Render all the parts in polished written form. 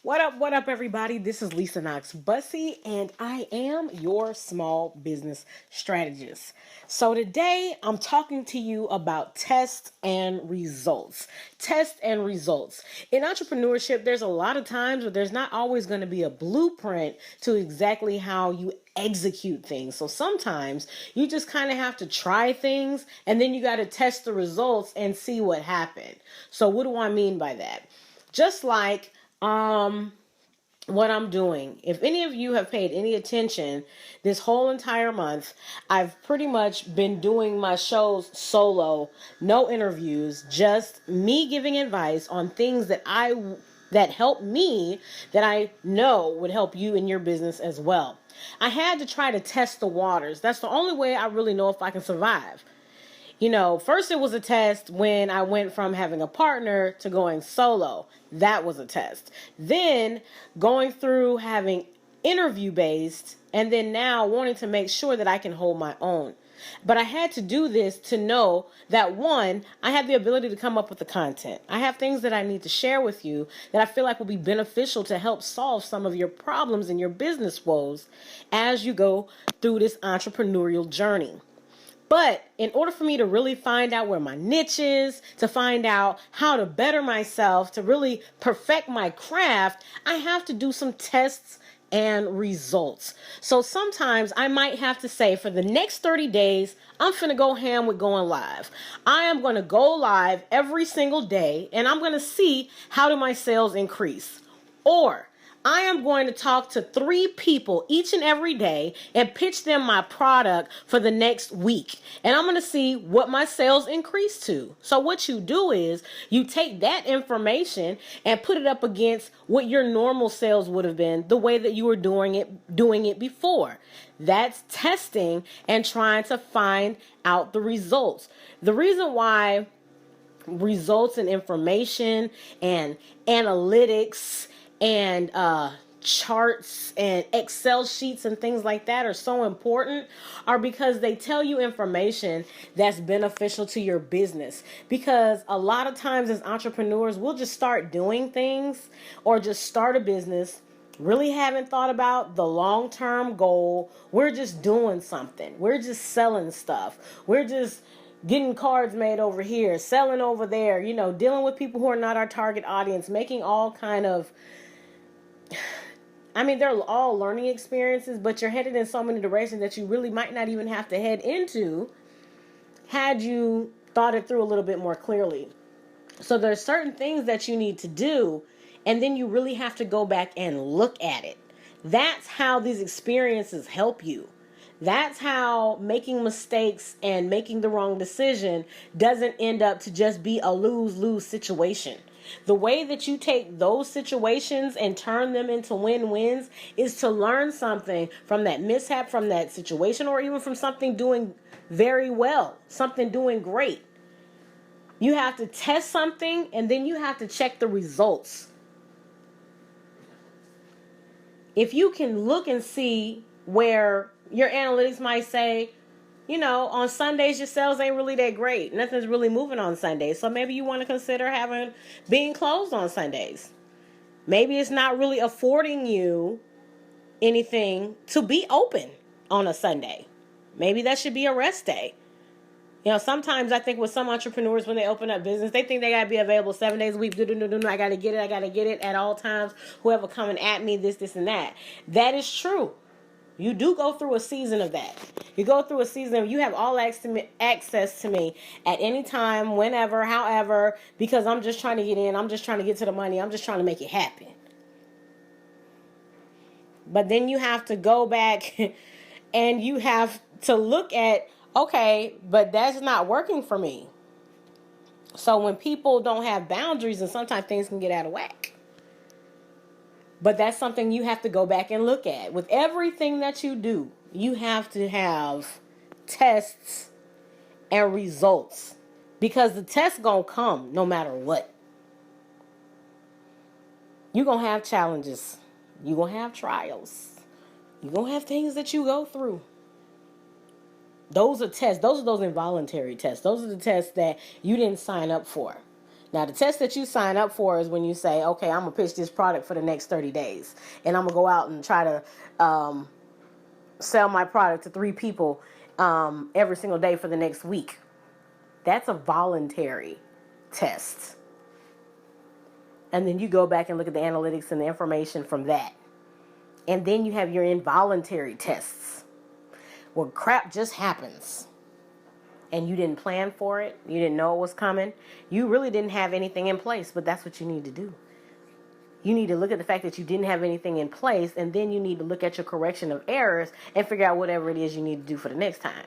What up, everybody? This is Lisa Knox Bussey, and I am your small business strategist. So, today I'm talking to you about tests and results. Tests and results. In entrepreneurship, there's a lot of times where there's not always going to be a blueprint to exactly how you execute things. So sometimes you just kind of have to try things and then you got to test the results and see what happened. So, what do I mean by that? Just like what I'm doing. If any of you have paid any attention this whole entire month, I've pretty much been doing my shows solo, no interviews, just me giving advice on things that help me that I know would help you in your business as well. I had to try to test the waters. That's the only way I really know if I can survive. First it was a test when I went from having a partner to going solo. That was a test. Then going through having interview based and then now wanting to make sure that I can hold my own. But I had to do this to know that one, I have the ability to come up with the content. I have things that I need to share with you that I feel like will be beneficial to help solve some of your problems and your business woes as you go through this entrepreneurial journey. But in order for me to really find out where my niche is, to find out how to better myself, to really perfect my craft, I have to do some tests and results. So sometimes I might have to say for the next 30 days, I'm finna go ham with going live. I am going to go live every single day and I'm going to see how do my sales increase. Or I am going to talk to 3 people each and every day and pitch them my product for the next week. And I'm going to see what my sales increase to. So what you do is you take that information and put it up against what your normal sales would have been, the way that you were doing it before. That's testing and trying to find out the results. The reason why results and information and analytics and charts and Excel sheets and things like that are so important are because they tell you information that's beneficial to your business. Because a lot of times as entrepreneurs, we'll just start doing things or just start a business, really haven't thought about the long-term goal. We're just doing something. We're just selling stuff. We're just getting cards made over here, selling over there, dealing with people who are not our target audience, making all kind of they're all learning experiences, but you're headed in so many directions that you really might not even have to head into had you thought it through a little bit more clearly. So there's certain things that you need to do, and then you really have to go back and look at it. That's how these experiences help you. That's how making mistakes and making the wrong decision doesn't end up to just be a lose-lose situation. The way that you take those situations and turn them into win-wins is to learn something from that mishap, from that situation, or even from something doing very well, something doing great. You have to test something and then you have to check the results. If you can look and see where your analytics might say, on Sundays, your sales ain't really that great. Nothing's really moving on Sundays. So maybe you want to consider being closed on Sundays. Maybe it's not really affording you anything to be open on a Sunday. Maybe that should be a rest day. Sometimes I think with some entrepreneurs, when they open up business, they think they got to be available 7 days a week. I got to get it at all times. Whoever coming at me, this, and that. That is true. You do go through a season of that. You go through a season of you have all access to me at any time, whenever, however, because I'm just trying to get in. I'm just trying to get to the money. I'm just trying to make it happen. But then you have to go back and you have to look at, okay, but that's not working for me. So when people don't have boundaries, and sometimes things can get out of whack. But that's something you have to go back and look at. With everything that you do, you have to have tests and results. Because the test's going to come no matter what. You're going to have challenges. You're going to have trials. You're going to have things that you go through. Those are tests. Those are those involuntary tests. Those are the tests that you didn't sign up for. Now, the test that you sign up for is when you say, okay, I'm going to pitch this product for the next 30 days. And I'm going to go out and try to sell my product to 3 people every single day for the next week. That's a voluntary test. And then you go back and look at the analytics and the information from that. And then you have your involuntary tests, where crap just happens. And you didn't plan for it. You didn't know it was coming. You really didn't have anything in place, but that's what you need to do. You need to look at the fact that you didn't have anything in place, and then you need to look at your correction of errors and figure out whatever it is you need to do for the next time.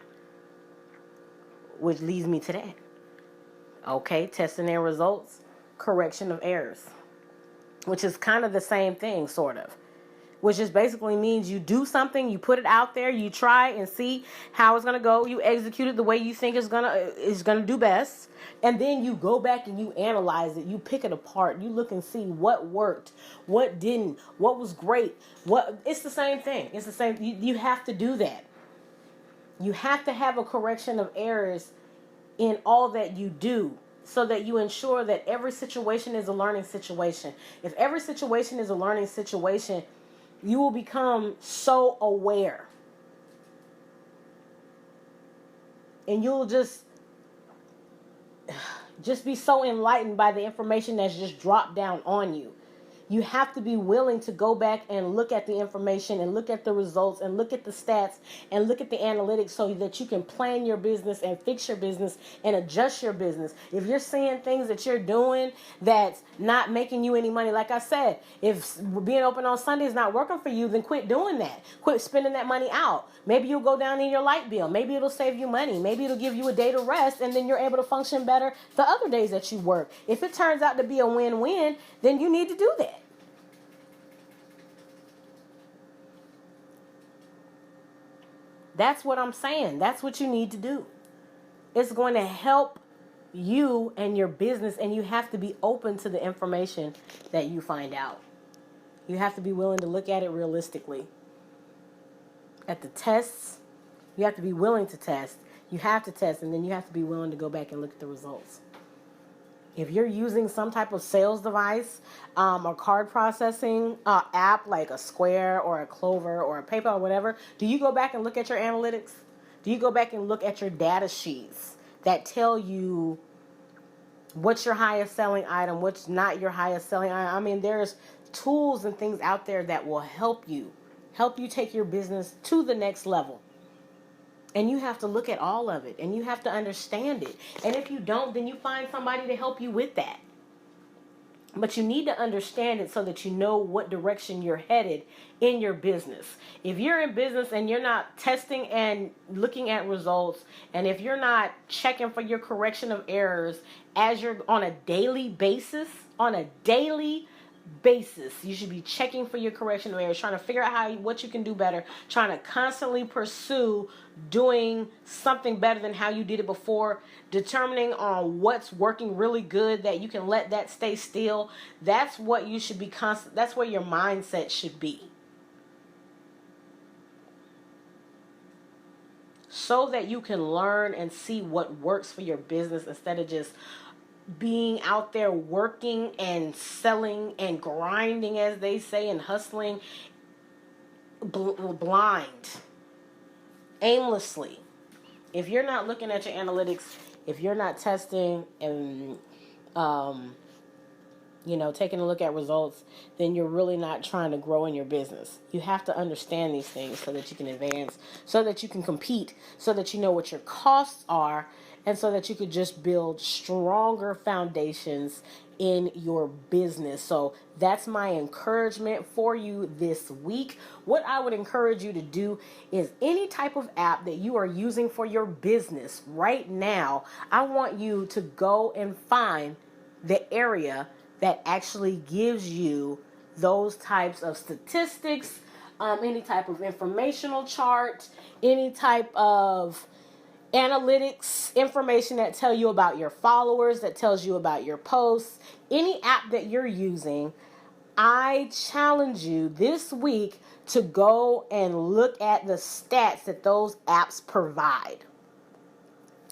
Which leads me to that. Okay, testing their results, correction of errors. Which is kind of the same thing, sort of. Which just basically means you do something, you put it out there, you try and see how it's gonna go. You execute it the way you think is gonna do best, and then you go back and you analyze it. You pick it apart. You look and see what worked, what didn't, what was great. It's the same thing. It's the same. You have to do that. You have to have a correction of errors in all that you do, so that you ensure that every situation is a learning situation. If every situation is a learning situation, you will become so aware. And you'll just be so enlightened by the information that's just dropped down on you. You have to be willing to go back and look at the information and look at the results and look at the stats and look at the analytics so that you can plan your business and fix your business and adjust your business. If you're seeing things that you're doing that's not making you any money, like I said, if being open on Sunday is not working for you, then quit doing that. Quit spending that money out. Maybe you'll go down in your light bill. Maybe it'll save you money. Maybe it'll give you a day to rest, and then you're able to function better the other days that you work. If it turns out to be a win-win, then you need to do that. That's what I'm saying. That's what you need to do. It's going to help you and your business, and you have to be open to the information that you find out. You have to be willing to look at it realistically. At the tests, you have to be willing to test. You have to test, and then you have to be willing to go back and look at the results. If you're using some type of sales device or card processing app like a Square or a Clover or a PayPal or whatever, do you go back and look at your analytics? Do you go back and look at your data sheets that tell you what's your highest selling item, what's not your highest selling item? I mean, there's tools and things out there that will help you take your business to the next level. And you have to look at all of it, and you have to understand it. And if you don't, then you find somebody to help you with that. But you need to understand it so that you know what direction you're headed in your business. If you're in business and you're not testing and looking at results, and if you're not checking for your correction of errors as you're on a daily basis, you should be checking for your correction of errors, trying to figure out what you can do better, trying to constantly pursue doing something better than how you did it before, determining on what's working really good that you can let that stay still. That's what you should be that's where your mindset should be. So that you can learn and see what works for your business instead of just being out there working and selling and grinding, as they say, and hustling blind, aimlessly. If you're not looking at your analytics, if you're not testing and taking a look at results, then you're really not trying to grow in your business. You have to understand these things so that you can advance, so that you can compete, so that you know what your costs are, and so that you could just build stronger foundations in your business. So that's my encouragement for you this week. What I would encourage you to do is any type of app that you are using for your business right now, I want you to go and find the area that actually gives you those types of statistics, any type of informational chart, any type of analytics information that tell you about your followers, that tells you about your posts, any app that you're using. I challenge you this week to go and look at the stats that those apps provide.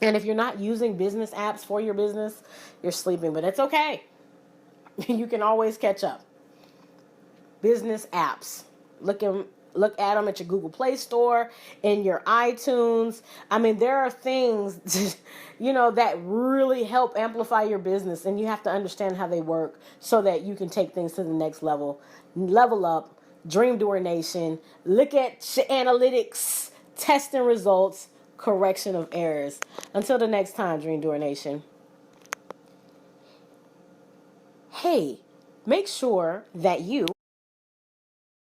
And if you're not using business apps for your business, you're sleeping, but it's okay. You can always catch up. Business apps. Look at them at your Google Play Store, in your iTunes. I mean, there are things, that really help amplify your business, and you have to understand how they work so that you can take things to the next level. Level up, Dream Doer Nation. Look at your analytics, testing results, correction of errors. Until the next time, Dream Doer Nation. Hey, make sure that you